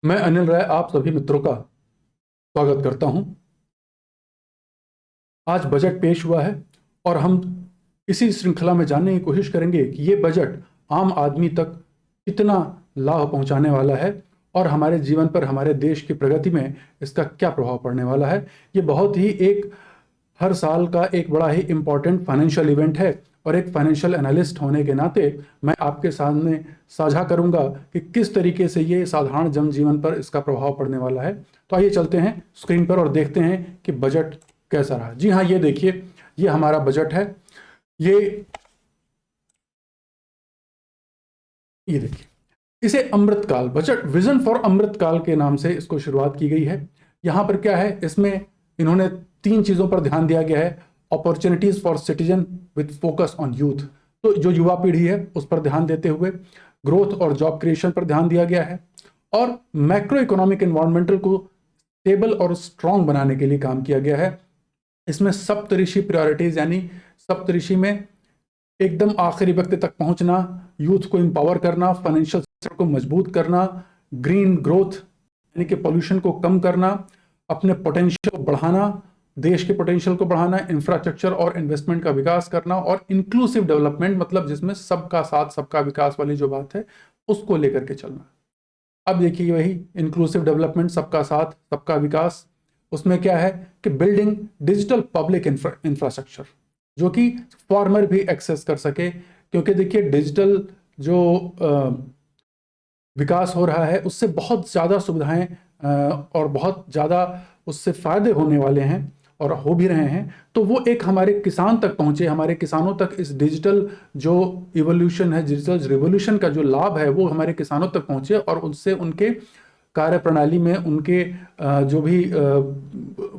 मैं अनिल राय आप सभी मित्रों का स्वागत करता हूं। आज बजट पेश हुआ है और हम इसी श्रृंखला में जानने की कोशिश करेंगे कि ये बजट आम आदमी तक कितना लाभ पहुंचाने वाला है और हमारे जीवन पर, हमारे देश की प्रगति में इसका क्या प्रभाव पड़ने वाला है। ये बहुत ही एक हर साल का एक बड़ा ही इम्पोर्टेंट फाइनेंशियल इवेंट है और एक फाइनेंशियल एनालिस्ट होने के नाते मैं आपके सामने साझा करूंगा कि किस तरीके से ये साधारण जनजीवन पर इसका प्रभाव पड़ने वाला है। तो आइए चलते हैं स्क्रीन पर और देखते हैं कि बजट कैसा रहा। जी हाँ, ये देखिए, ये हमारा बजट है। ये देखिए, इसे अमृतकाल बजट, विजन फॉर अमृतकाल के नाम से इसको शुरुआत की गई है। यहां पर क्या है, इसमें इन्होंने 3 चीजों पर ध्यान दिया गया है। Opportunities for citizen with focus on youth, तो जो युवा पीढ़ी है उस पर ध्यान देते हुए ग्रोथ और जॉब क्रिएशन पर ध्यान दिया गया है और मैक्रो इकोनॉमिक एनवायरमेंटल को स्टेबल और स्ट्रांग बनाने के लिए काम किया गया है। इसमें सप्तऋषि प्रायोरिटीज, यानी सप्तऋषि में एकदम आखिरी व्यक्ति तक पहुंचना, यूथ को एम्पावर करना, फाइनेंशियल सेक्टर को मजबूत करना, ग्रीन ग्रोथ यानी कि पोल्यूशन को कम करना, अपने पोटेंशियल को बढ़ाना, देश के पोटेंशियल को बढ़ाना, इंफ्रास्ट्रक्चर और इन्वेस्टमेंट का विकास करना और इंक्लूसिव डेवलपमेंट, मतलब जिसमें सबका साथ सबका विकास वाली जो बात है उसको लेकर के चलना। अब देखिए, वही इंक्लूसिव डेवलपमेंट, सबका साथ सबका विकास, उसमें क्या है कि बिल्डिंग डिजिटल पब्लिक इंफ्रास्ट्रक्चर जो कि फार्मर भी एक्सेस कर सके, क्योंकि देखिए डिजिटल जो विकास हो रहा है उससे बहुत ज़्यादा सुविधाएं और बहुत ज़्यादा उससे फायदे होने वाले हैं और हो भी रहे हैं। तो वो एक हमारे किसान तक पहुंचे, हमारे किसानों तक इस डिजिटल जो इवोल्यूशन है, डिजिटल रिवोल्यूशन का जो लाभ है वो हमारे किसानों तक पहुंचे और उनसे उनके कार्य प्रणाली में, उनके जो भी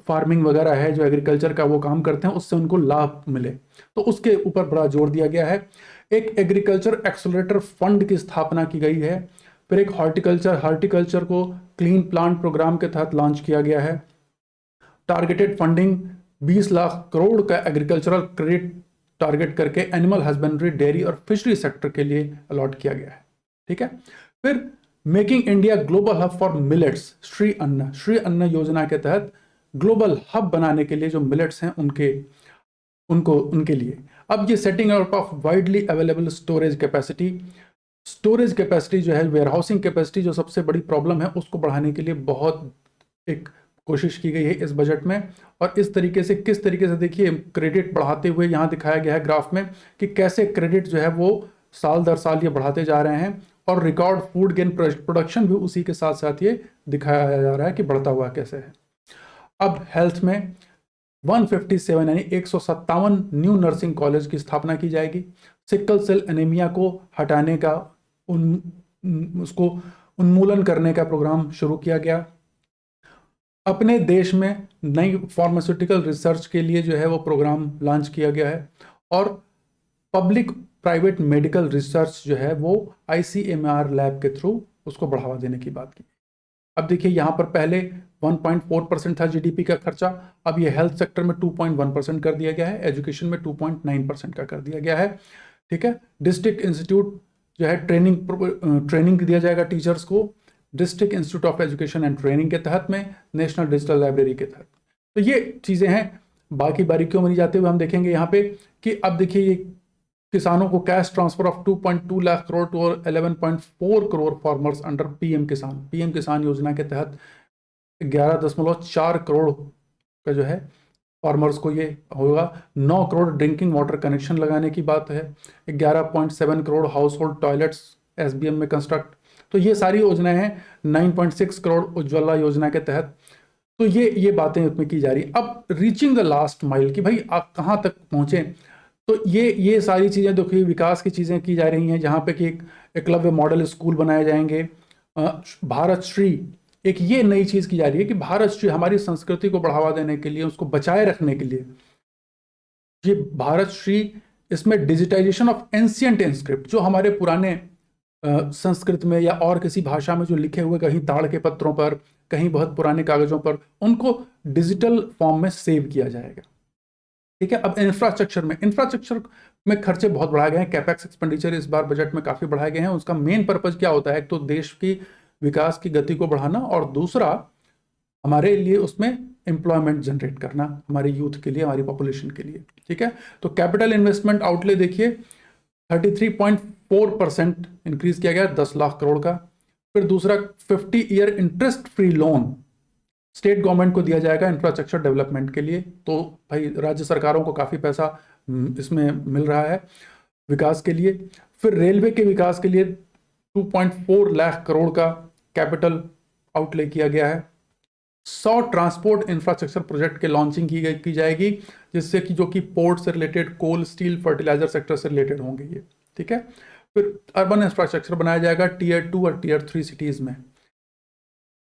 फार्मिंग वगैरह है, जो एग्रीकल्चर का वो काम करते हैं, उससे उनको लाभ मिले। तो उसके ऊपर बड़ा जोर दिया गया है। एक एग्रीकल्चर एक्सेलरेटर फंड की स्थापना की गई है। फिर एक हॉर्टिकल्चर को क्लीन प्लांट प्रोग्राम के तहत लॉन्च किया गया है। टारगेटेड फंडिंग 20 लाख करोड़ का एग्रीकल्चरल क्रेडिट टारगेट करके एनिमल हस्बेंड्री, डेयरी और फिशरी सेक्टर के लिए अलॉट किया गया है। ठीक है। फिर making India global hub for millets, Shri अन्न योजना के तहत ग्लोबल हब बनाने के लिए जो मिलेट्स हैं उनके लिए अब ये setting up of widely available storage capacity जो है, वेयरहाउसिंग कैपेसिटी जो सबसे बड़ी प्रॉब्लम है, उसको बढ़ाने के लिए बहुत एक कोशिश की गई है इस बजट में। और इस तरीके से, किस तरीके से, देखिए क्रेडिट बढ़ाते हुए यहाँ दिखाया गया है ग्राफ में कि कैसे क्रेडिट जो है वो साल दर साल ये बढ़ाते जा रहे हैं और रिकॉर्ड फूड गेन प्रोडक्शन भी उसी के साथ साथ ये दिखाया जा रहा है कि बढ़ता हुआ कैसे है। अब हेल्थ में 157 यानी 157 न्यू नर्सिंग कॉलेज की स्थापना की जाएगी। सिकल सेल एनीमिया को हटाने का, उसको उन्मूलन करने का प्रोग्राम शुरू किया गया। अपने देश में नई फार्मास्यूटिकल रिसर्च के लिए जो है वो प्रोग्राम लॉन्च किया गया है और पब्लिक प्राइवेट मेडिकल रिसर्च जो है वो ICMR लैब के थ्रू उसको बढ़ावा देने की बात की। अब देखिए, यहाँ पर पहले 1.4% था GDP का खर्चा, अब ये हेल्थ सेक्टर में 2.1% कर दिया गया है, एजुकेशन में 2.9% का कर दिया गया है। ठीक है। डिस्ट्रिक्ट इंस्टीट्यूट जो है ट्रेनिंग दिया जाएगा टीचर्स को, district institute of education and training के तहत में, नेशनल डिजिटल लाइब्रेरी के तहत। तो ये चीज़ें हैं। बाकी बारीकियों में नहीं जाते हुए हम देखेंगे यहाँ पे कि अब देखिए, ये किसानों को cash transfer of 2.2 lakh crore to 11.4 crore farmers under PM Kisan योजना के तहत 11.4 करोड़ का जो है फार्मर्स को ये होगा। 9 करोड़ ड्रिंकिंग वाटर कनेक्शन लगाने की बात है। 11.7 crore house hold toilets SBM में कंस्ट्रक्ट। तो ये सारी योजनाएं हैं। 9.6 करोड़ उज्ज्वला योजना के तहत। तो ये बातें उसमें की जा रही। अब रीचिंग द लास्ट माइल कि भाई आप कहाँ तक पहुंचे, तो ये सारी चीज़ें देखिए विकास की चीज़ें की जा रही हैं, जहाँ पे कि एक एकलव्य मॉडल स्कूल बनाए जाएंगे। भारत श्री, एक ये नई चीज़ की जा रही है कि भारत श्री हमारी संस्कृति को बढ़ावा देने के लिए, उसको बचाए रखने के लिए ये भारत श्री, इसमें डिजिटाइजेशन ऑफ एंशियंट इंस्क्रिप्ट, जो हमारे पुराने संस्कृत में या और किसी भाषा में जो लिखे हुए कहीं ताड़ के पत्रों पर, कहीं बहुत पुराने कागजों पर, उनको डिजिटल फॉर्म में सेव किया जाएगा। ठीक है। अब इंफ्रास्ट्रक्चर में खर्चे बहुत बढ़ाए गए हैं। कैपेक्स एक्सपेंडिचर इस बार बजट में काफी बढ़ाए गए हैं। उसका मेन पर्पज क्या होता है, तो देश की विकास की गति को बढ़ाना, और दूसरा हमारे लिए उसमें एम्प्लॉयमेंट जनरेट करना, हमारे यूथ के लिए, हमारी पॉपुलेशन के लिए। ठीक है, तो कैपिटल इन्वेस्टमेंट आउटले देखिए 33.4% इंक्रीज किया गया, 10 लाख करोड़ का। फिर दूसरा 50 year interest free loan state government को दिया जाएगा इंफ्रास्ट्रक्चर डेवलपमेंट के लिए। तो भाई राज्य सरकारों को काफ़ी पैसा इसमें मिल रहा है विकास के लिए। फिर रेलवे के विकास के लिए 2.4 लाख करोड़ का कैपिटल आउटले किया गया है। 100 ट्रांसपोर्ट इंफ्रास्ट्रक्चर प्रोजेक्ट के लॉन्चिंग की जाएगी, जिससे कि जो कि पोर्ट से रिलेटेड, कोल, स्टील, फर्टिलाइजर सेक्टर से रिलेटेड होंगे ये। ठीक है, फिर अर्बन इंफ्रास्ट्रक्चर बनाया जाएगा टियर 2 और टियर 3 सिटीज में।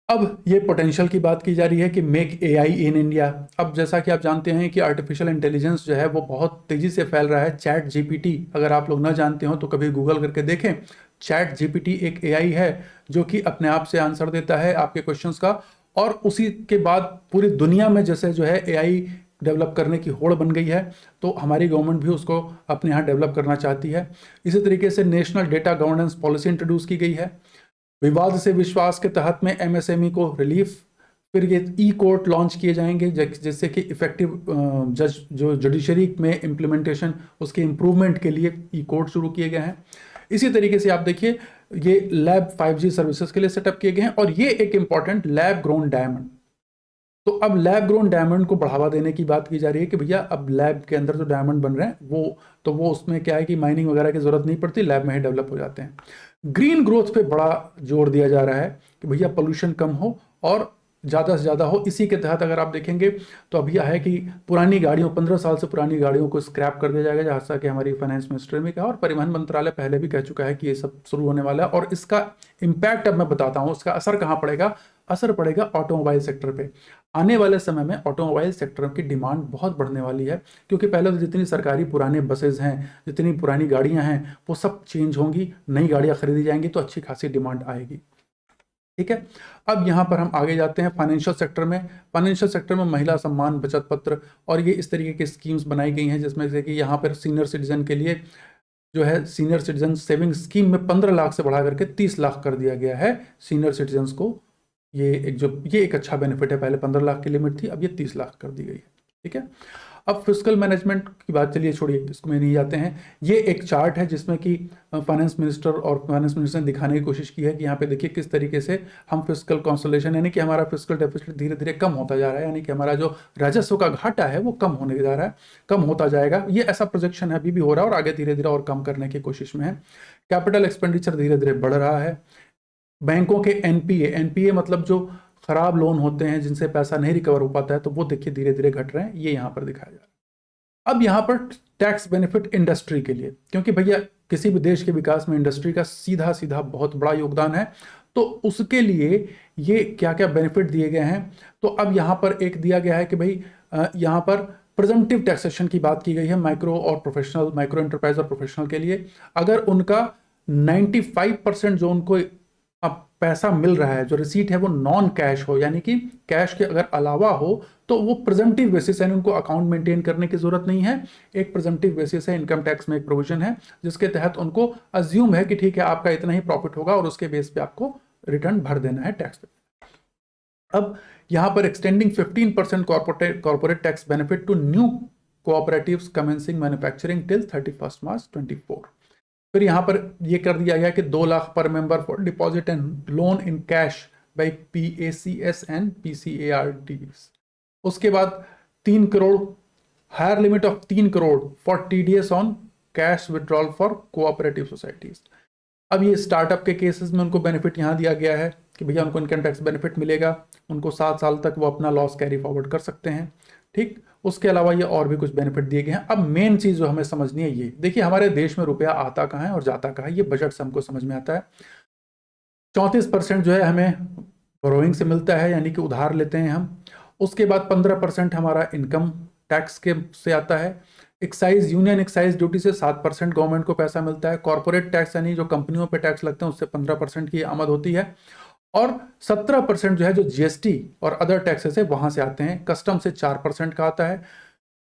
अब ये पोटेंशियल की बात की जा रही है कि मेक एआई इन इंडिया। अब जैसा कि आप जानते हैं कि आर्टिफिशियल इंटेलिजेंस जो है वो बहुत तेजी से फैल रहा है। चैट जीपीटी, अगर आप लोग ना जानते हो तो कभी गूगल करके देखें। चैट जीपीटी एक एआई है जो कि अपने आप से आंसर देता है आपके क्वेश्चंस का, और उसी के बाद पूरी दुनिया में जैसे जो है एआई डेवलप करने की होड़ बन गई है, तो हमारी गवर्नमेंट भी उसको अपने यहाँ डेवलप करना चाहती है। इसी तरीके से national data governance policy introduce की गई है। विवाद से विश्वास के तहत में एमएसएमई को रिलीफ। फिर ये ई कोर्ट लॉन्च किए जाएंगे, जिससे कि इफेक्टिव जो जुडिशरी में इम्प्लीमेंटेशन, उसके इम्प्रूवमेंट के लिए ई कोर्ट शुरू किए गए हैं। इसी तरीके से आप देखिए ये लैब 5G सर्विसेज के लिए सेटअप किए गए हैं, और ये एक इंपॉर्टेंट लैब ग्रोन डायमंड। तो अब लैब ग्रोन डायमंड को बढ़ावा देने की बात की जा रही है कि भैया अब लैब के अंदर जो डायमंड बन रहे हैं वो उसमें क्या है कि माइनिंग वगैरह की जरूरत नहीं पड़ती, लैब में ही डेवलप हो जाते हैं। ग्रीन ग्रोथ पे बड़ा जोर दिया जा रहा है कि भैया पोल्यूशन कम हो और ज़्यादा से ज़्यादा हो। इसी के तहत अगर आप देखेंगे तो अभी है कि पुरानी गाड़ियों, 15 साल से पुरानी गाड़ियों को स्क्रैप कर दिया जाएगा, जैसा कि हमारी फाइनेंस मिनिस्टर ने कहा, और परिवहन मंत्रालय पहले भी कह चुका है कि ये सब शुरू होने वाला है। और इसका इम्पैक्ट अब मैं बताता हूँ, इसका असर कहाँ पड़ेगा। असर पड़ेगा ऑटोमोबाइल सेक्टर पे। आने वाले समय में ऑटोमोबाइल सेक्टर की डिमांड बहुत बढ़ने वाली है, क्योंकि पहले तो जितनी सरकारी पुराने बसेज हैं, जितनी पुरानी गाड़ियां हैं, वो सब चेंज होंगी, नई गाड़ियां खरीदी जाएंगी, तो अच्छी खासी डिमांड आएगी। ठीक है, अब यहाँ पर हम आगे जाते हैं फाइनेंशियल सेक्टर में। फाइनेंशियल सेक्टर में महिला सम्मान बचत पत्र और ये इस तरीके की स्कीम्स बनाई गई हैं, जिसमें से कि यहाँ पर सीनियर सिटीजन के लिए जो है सीनियर सिटीजन सेविंग स्कीम में 15 लाख से बढ़ा करके 30 लाख कर दिया गया है सीनियर सिटीजन्स को। ये एक अच्छा बेनिफिट है। पहले 15 लाख की लिमिट थी, अब ये 30 लाख कर दी गई है। ठीक है, अब फिस्कल मैनेजमेंट की बात, चलिए छोड़िए, इसको में नहीं जाते हैं। ये एक चार्ट है जिसमें कि फाइनेंस मिनिस्टर ने दिखाने की कोशिश की है कि यहाँ पे देखिए किस तरीके से हम फिस्कल कंसोलिडेशन, यानी कि हमारा फिस्कल डेफिसिट धीरे धीरे कम होता जा रहा है, यानी कि हमारा जो राजस्व का घाटा है वो कम होने जा रहा है, कम होता जाएगा। ये ऐसा प्रोजेक्शन है, अभी भी हो रहा है और आगे धीरे धीरे और कम करने की कोशिश में है। कैपिटल एक्सपेंडिचर धीरे धीरे बढ़ रहा है। बैंकों के एनपीए मतलब जो खराब लोन होते हैं जिनसे पैसा नहीं रिकवर हो पाता है, तो वो देखिए धीरे धीरे घट रहे हैं, ये यहाँ पर दिखाया जा रहा है। अब यहाँ पर टैक्स बेनिफिट इंडस्ट्री के लिए, क्योंकि भैया किसी भी देश के विकास में इंडस्ट्री का सीधा सीधा बहुत बड़ा योगदान है, तो उसके लिए ये क्या क्या बेनिफिट दिए गए हैं। तो अब यहाँ पर एक दिया गया है कि भाई यहाँ पर प्रेजेंटिव टैक्सेशन की बात की गई है माइक्रो एंटरप्राइज और प्रोफेशनल के लिए। अगर उनका 95% जो उनको अब पैसा मिल रहा है, जो रिसीट है, वो नॉन कैश हो, यानी कि कैश के अगर अलावा हो, तो वो प्रेजेंटिव बेसिस, यानी उनको अकाउंट मेंटेन करने की जरूरत नहीं है। एक प्रेजेंटिव बेसिस है, इनकम टैक्स में एक प्रोविजन है जिसके तहत उनको अज्यूम है कि ठीक है आपका इतना ही प्रॉफिट होगा और उसके बेस पे आपको रिटर्न भर देना है टैक्स पे। अब यहां पर extending 15% corporate tax benefit to new cooperatives commencing manufacturing till 31 March 24। फिर यहाँ पर ये कर दिया गया कि 2 lakh per member for deposit and loan in cash by PACS and PCARDs। उसके बाद 3 crore, higher limit of 3 crore for TDS on cash withdrawal for cooperative societies. अब ये स्टार्टअप के केसेस में उनको बेनिफिट यहाँ दिया गया है कि भैया उनको इनकम टैक्स बेनिफिट मिलेगा, उनको 7 साल तक वो अपना लॉस कैरी फॉरवर्ड कर सकते हैं। ठीक, उसके अलावा ये और भी कुछ बेनिफिट दिए गए हैं। अब मेन चीज जो हमें समझनी है, ये देखिए हमारे देश में रुपया आता कहाँ है और जाता कहाँ है, ये बजट से हमको समझ में आता है। 34% जो है हमें बोरोइंग से मिलता है, यानी कि उधार लेते हैं हम। उसके बाद 15% हमारा इनकम टैक्स के से आता है। एक्साइज, यूनियन एक्साइज ड्यूटी से 7% गवर्नमेंट को पैसा मिलता है। कॉर्पोरेट टैक्स यानी जो कंपनियों पे टैक्स लगते हैं उससे 15% की आमद होती है। और 17% जो है जो GST और अदर टैक्सेस है वहां से आते हैं। कस्टम से 4% का आता है।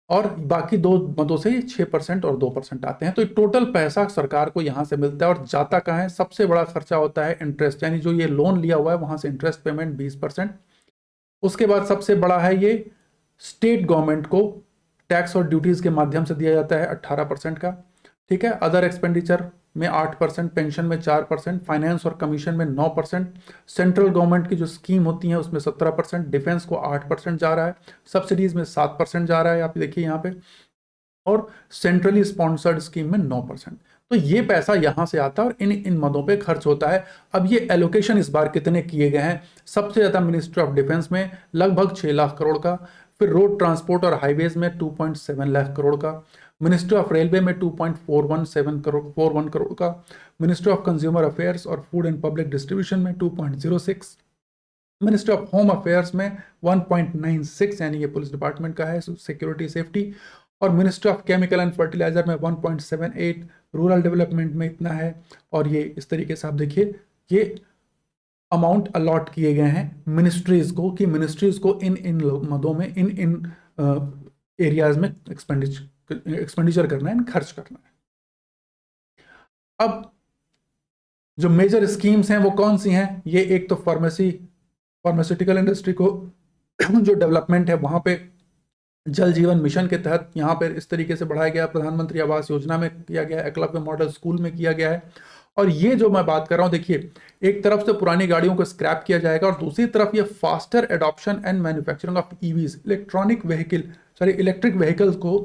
और बाकी 2 मदों से 6% और 2% आते हैं। तो टोटल पैसा सरकार को यहाँ से मिलता है और जाता कहाँ है? सबसे बड़ा खर्चा होता है इंटरेस्ट, यानी जो ये लोन लिया हुआ है वहां से इंटरेस्ट पेमेंट 20%। उसके बाद सबसे बड़ा है ये स्टेट गवर्नमेंट को टैक्स और ड्यूटीज के माध्यम से दिया जाता है 18% का। ठीक है, अदर एक्सपेंडिचर में 8%, पेंशन में 4%, फाइनेंस और कमीशन में 9%, सेंट्रल गवर्नमेंट की जो स्कीम होती है उसमें 17%, डिफेंस को 8% जा रहा है, सब्सिडीज में 7% जा रहा है, आप देखिए यहाँ पे, और सेंट्रली स्पॉन्सर्ड स्कीम में 9%। तो ये पैसा यहां से आता है और इन मदों पे खर्च होता है। अब ये एलोकेशन इस बार कितने किए गए हैं? सबसे ज्यादा मिनिस्ट्री ऑफ डिफेंस में लगभग 6 लाख करोड़ का, फिर रोड ट्रांसपोर्ट और हाईवेज में 2.7 लाख करोड़ का, मिनिस्ट्री ऑफ रेलवे में 2.41 करोड़ का, मिनिस्ट्री ऑफ कंज्यूमर अफेयर्स और फूड एंड पब्लिक डिस्ट्रीब्यूशन में 2.06, मिनिस्ट्री ऑफ होम अफेयर्स में 1.96, यानी ये पुलिस डिपार्टमेंट का है, सिक्योरिटी सेफ्टी, और ministry of chemical and fertilizer में 1.78, रूरल डेवलपमेंट में इतना है। और ये इस तरीके से आप देखिए ये अमाउंट अलॉट किए गए हैं मिनिस्ट्रीज को, कि मिनिस्ट्रीज को इन इन मदों में इन इन एरियाज में एक्सपेंडिचर करना है, खर्च करना है। अब जो मेजर स्कीम्स हैं वो कौन सी हैं? ये एक तो फार्मास्यूटिकल इंडस्ट्री को जो डेवलपमेंट है वहां पे जल जीवन मिशन के तहत यहाँ पर इस तरीके से बढ़ाया गया, प्रधानमंत्री आवास योजना में किया गया, एकलव्य मॉडल स्कूल में किया गया है। और ये जो मैं बात कर रहा हूं, देखिए एक तरफ से पुरानी गाड़ियों को स्क्रैप किया जाएगा और दूसरी तरफ ये faster adoption and manufacturing of EVs, electric vehicles को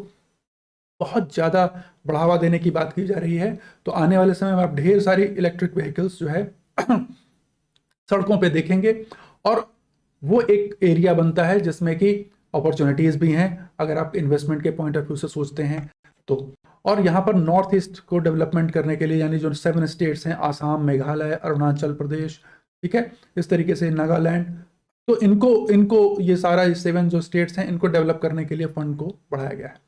बहुत ज्यादा बढ़ावा देने की बात की जा रही है। तो आने वाले समय में आप ढेर सारी इलेक्ट्रिक व्हीकल्स जो है सड़कों पे देखेंगे, और वो एक एरिया बनता है जिसमें कि अपॉर्चुनिटीज भी हैं अगर आप इन्वेस्टमेंट के पॉइंट ऑफ व्यू से सोचते हैं तो। और यहाँ पर नॉर्थ ईस्ट को डेवलपमेंट करने के लिए, यानी जो 7 स्टेट्स हैं, आसाम, मेघालय, अरुणाचल प्रदेश, ठीक है, इस तरीके से नागालैंड, तो इनको इनको ये सारा 7 जो स्टेट्स हैं इनको डेवलप करने के लिए फंड को बढ़ाया गया है।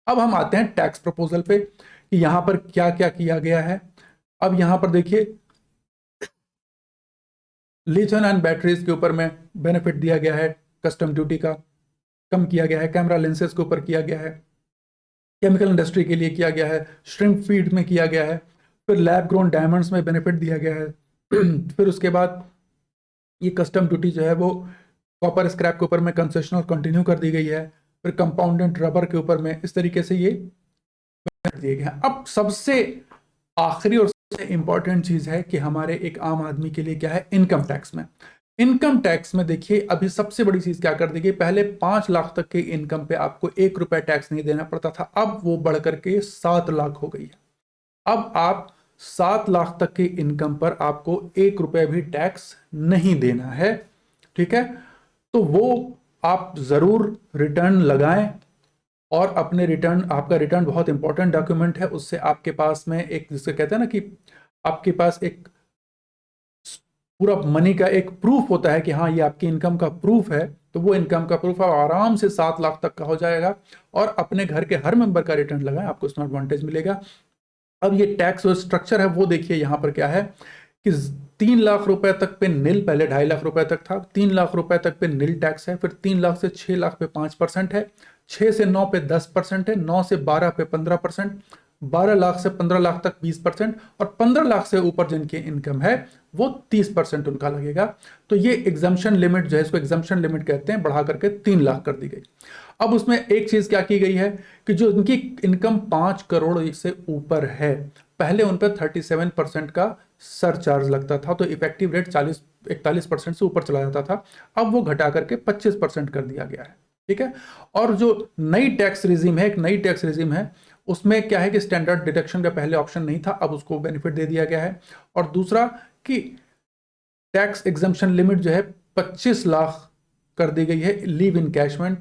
अब हम आते हैं टैक्स प्रपोजल पे कि यहाँ पर क्या क्या किया गया है। अब यहाँ पर देखिए लिथियम आयन बैटरीज के ऊपर में बेनिफिट दिया गया है, कस्टम ड्यूटी का कम किया गया है, कैमरा लेंसेज के ऊपर किया गया है, केमिकल इंडस्ट्री के लिए किया गया है, श्रिम्प फीड में किया गया है, फिर लैब ग्रोन डायमंड्स में बेनिफिट दिया गया है फिर उसके बाद ये कस्टम ड्यूटी जो है वो कॉपर स्क्रैप के ऊपर में कंसेशनल कंटिन्यू कर दी गई है, फिर कंपाउंडेड रबर के ऊपर में इस तरीके से ये दिए गए हैं। अब सबसे आखिरी और सबसे इंपॉर्टेंट चीज है कि हमारे एक आम आदमी के लिए क्या है, इनकम टैक्स में। इनकम टैक्स में देखिए अभी सबसे बड़ी चीज क्या कर दी गई, पहले 5 लाख तक के इनकम पे आपको 1 रुपया टैक्स नहीं देना पड़ता था, अब वो बढ़ करके 7 लाख हो गई है। अब आप 7 लाख तक के इनकम पर आपको 1 रुपया भी टैक्स नहीं देना है, ठीक है। तो वो आप जरूर रिटर्न लगाएं, और अपने रिटर्न, आपका रिटर्न बहुत इंपॉर्टेंट डॉक्यूमेंट है, उससे आपके पास में एक, जिससे कहते हैं ना कि आपके पास एक पूरा मनी का एक प्रूफ होता है कि हाँ ये आपकी इनकम का प्रूफ है, तो वो इनकम का प्रूफ आराम से 7 लाख तक का हो जाएगा। और अपने घर के हर मेंबर का रिटर्न लगाएं, आपको इसमें एडवांटेज मिलेगा। अब ये टैक्स जो स्ट्रक्चर है वो देखिए यहाँ पर क्या है कि 3 लाख रुपए तक पे नील, पहले 2.5 लाख रुपए तक था, 3 लाख रुपए तक पे नील टैक्स है, फिर 3 लाख से 6 लाख पे 5% है, 6 से 9 पे 10% है, 9 से 12 पे 15%, 12 लाख से 15 लाख तक 20%, और 15 लाख से ऊपर जिनकी इनकम है वो 30% उनका लगेगा। तो ये एग्जम्पशन लिमिट जो है, इसको एग्जम्पशन लिमिट कहते हैं, बढ़ा करके 3 लाख कर दी गई। अब उसमें एक चीज क्या की गई है कि जो उनकी इनकम 5 करोड़ से ऊपर है, पहले उन पर 37% का सरचार्ज लगता था, तो इफेक्टिव रेट 41% से ऊपर चला जाता था, अब वो घटा करके 25% कर दिया गया है, ठीक है। और जो नई टैक्स रिजीम है, एक नई टैक्स रिजीम है, उसमें क्या है कि स्टैंडर्ड डिडक्शन का पहले ऑप्शन नहीं था, अब उसको बेनिफिट दे दिया गया है। और दूसरा कि टैक्स एग्जम्पशन लिमिट जो है 25 लाख कर दी गई है, leave encashment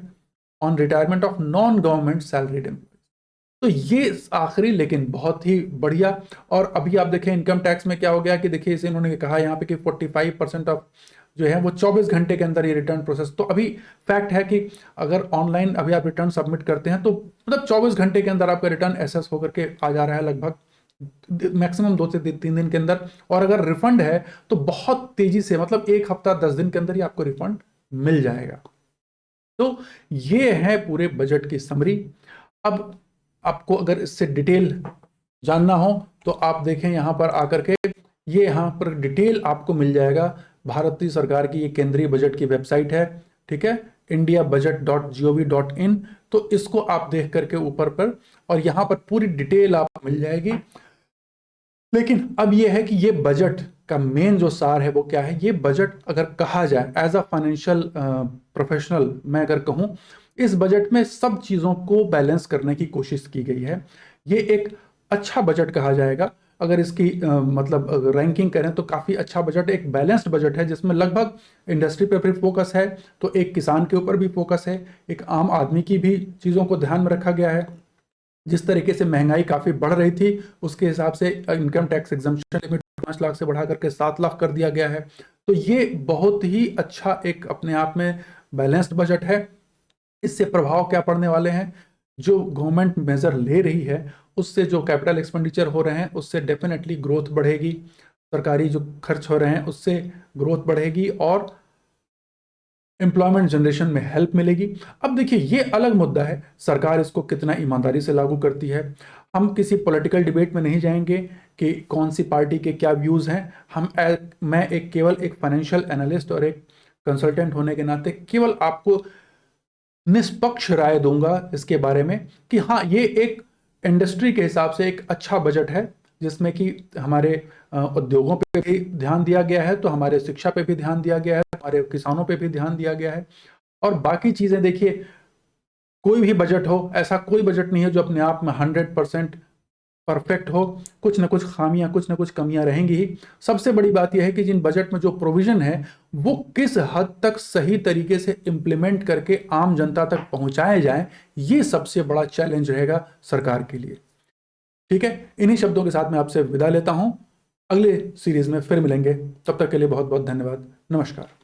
on retirement of non government salaried employees. तो ये आखिरी लेकिन बहुत ही बढ़िया। और अभी आप देखें इनकम टैक्स में क्या हो गया कि देखिए इसे इन्होंने कहा यहाँ पे कि 45% ऑफ जो है वो 24 घंटे के अंदर ये रिटर्न प्रोसेस। तो अभी फैक्ट है कि अगर ऑनलाइन अभी आप रिटर्न सबमिट करते हैं तो मतलब 24 घंटे के अंदर आपका रिटर्न एसेस होकर के आ जा रहा है, लगभग मैक्सिमम 2 से 3 दिन के अंदर। और अगर रिफंड है तो बहुत तेजी से, मतलब 1 हफ्ता 10 दिन के अंदर ही आपको रिफंड मिल जाएगा। तो ये है पूरे बजट की समरी। अब आपको अगर इससे डिटेल जानना हो तो आप देखें यहाँ पर आकर के, ये यहाँ पर डिटेल आपको मिल जाएगा। भारतीय सरकार की ये केंद्रीय बजट की वेबसाइट है, ठीक है, indiabudget.gov.in। तो इसको आप देख करके ऊपर पर, और यहाँ पर पूरी डिटेल आपको मिल जाएगी। लेकिन अब ये है कि ये बजट का मेन जो सार है वो क्या है। ये बजट अगर कहा जाए एज अ फाइनेंशियल प्रोफेशनल, मैं अगर कहूँ, इस बजट में सब चीज़ों को बैलेंस करने की कोशिश की गई है। ये एक अच्छा बजट कहा जाएगा। अगर इसकी मतलब रैंकिंग करें तो काफ़ी अच्छा बजट, एक बैलेंस्ड बजट है जिसमें लगभग इंडस्ट्री पे भी फोकस है, तो एक किसान के ऊपर भी फोकस है, एक आम आदमी की भी चीज़ों को ध्यान में रखा गया है। जिस तरीके से महंगाई काफ़ी बढ़ रही थी उसके हिसाब से income tax exemption limit 5 lakh से बढ़ा करके 7 लाख कर दिया गया है। तो ये बहुत ही अच्छा एक अपने आप में बैलेंस्ड बजट है। इससे प्रभाव क्या पड़ने वाले हैं, जो गवर्नमेंट मेजर ले रही है उससे जो कैपिटल एक्सपेंडिचर हो रहे हैं उससे डेफिनेटली ग्रोथ बढ़ेगी, सरकारी जो खर्च हो रहे हैं उससे ग्रोथ बढ़ेगी और एम्प्लॉयमेंट जनरेशन में हेल्प मिलेगी। अब देखिए ये अलग मुद्दा है सरकार इसको कितना ईमानदारी से लागू करती है। हम किसी पॉलिटिकल डिबेट में नहीं जाएंगे कि कौन सी पार्टी के क्या व्यूज़ हैं। मैं केवल एक फाइनेंशियल एनालिस्ट और एक कंसल्टेंट होने के नाते केवल आपको निष्पक्ष राय दूंगा इसके बारे में कि हाँ, ये एक इंडस्ट्री के हिसाब से एक अच्छा बजट है जिसमें कि हमारे उद्योगों पे भी ध्यान दिया गया है, तो हमारे शिक्षा पे भी ध्यान दिया गया है, हमारे किसानों पे भी ध्यान दिया गया है। और बाकी चीज़ें देखिए, कोई भी बजट हो, ऐसा कोई बजट नहीं है जो अपने आप में 100% परफेक्ट हो। कुछ ना कुछ खामियां, कुछ ना कुछ कमियां रहेंगी ही। सबसे बड़ी बात यह है कि जिन बजट में जो प्रोविजन है वो किस हद तक सही तरीके से इंप्लीमेंट करके आम जनता तक पहुंचाए जाए, ये सबसे बड़ा चैलेंज रहेगा सरकार के लिए। ठीक है, इन्हीं शब्दों के साथ मैं आपसे विदा लेता हूं। अगले सीरीज में फिर मिलेंगे, तब तक के लिए बहुत बहुत धन्यवाद। नमस्कार।